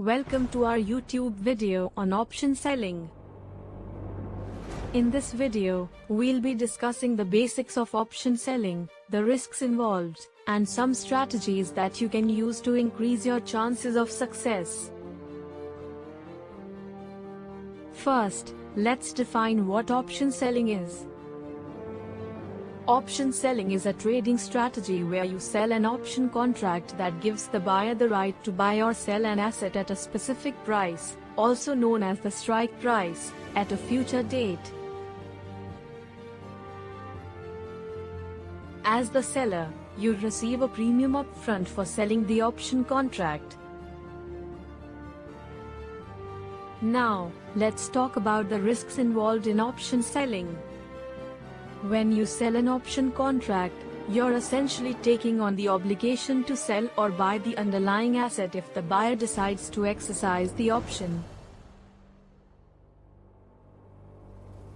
Welcome to our YouTube video on option selling. In this video, we'll be discussing the basics of option selling, the risks involved, and some strategies that you can use to increase your chances of success. First, let's define what option selling is. Option selling is a trading strategy where you sell an option contract that gives the buyer the right to buy or sell an asset at a specific price, also known as the strike price, at a future date. As the seller, you receive a premium upfront for selling the option contract. Now, let's talk about the risks involved in option selling. When you sell an option contract, you're essentially taking on the obligation to sell or buy the underlying asset if the buyer decides to exercise the option.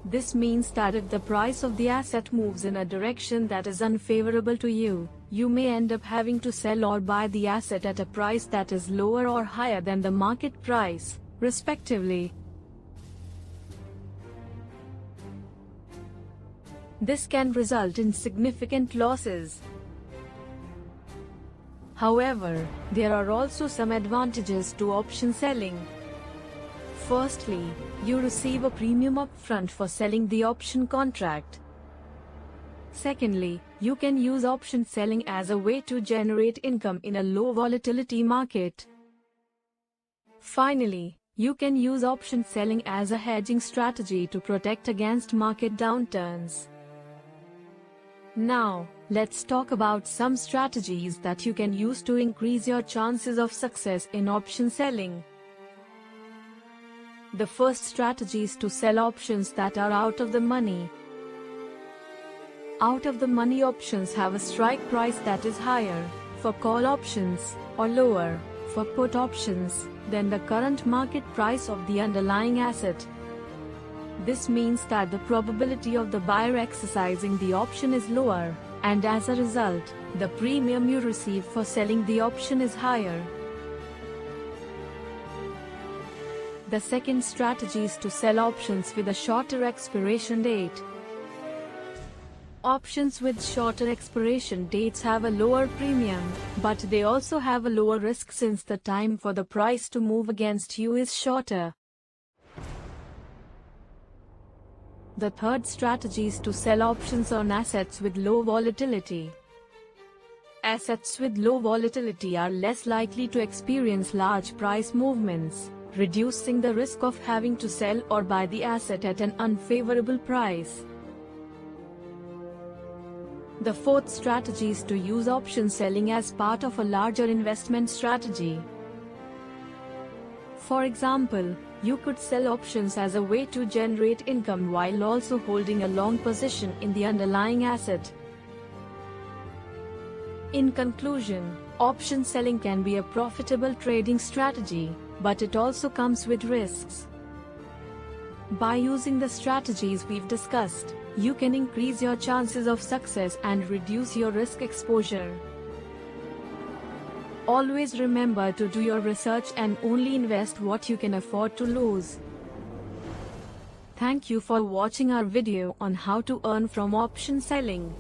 This means that if the price of the asset moves in a direction that is unfavorable to you, you may end up having to sell or buy the asset at a price that is lower or higher than the market price, respectively. This can result in significant losses. However, there are also some advantages to option selling. Firstly, you receive a premium upfront for selling the option contract. Secondly, you can use option selling as a way to generate income in a low volatility market. Finally, you can use option selling as a hedging strategy to protect against market downturns. Now, let's talk about some strategies that you can use to increase your chances of success in option selling. The first strategy is to sell options that are out of the money. Out of the money options have a strike price that is higher, for call options, or lower, for put options, than the current market price of the underlying asset. This means that the probability of the buyer exercising the option is lower, and as a result, the premium you receive for selling the option is higher. The second strategy is to sell options with a shorter expiration date. Options with shorter expiration dates have a lower premium, but they also have a lower risk since the time for the price to move against you is shorter. The third strategy is to sell options on assets with low volatility. Assets with low volatility are less likely to experience large price movements, reducing the risk of having to sell or buy the asset at an unfavorable price. The fourth strategy is to use option selling as part of a larger investment strategy. For example, you could sell options as a way to generate income while also holding a long position in the underlying asset. In conclusion, option selling can be a profitable trading strategy, but it also comes with risks. By using the strategies we've discussed, you can increase your chances of success and reduce your risk exposure. Always remember to do your research and only invest what you can afford to lose. Thank you for watching our video on how to earn from option selling.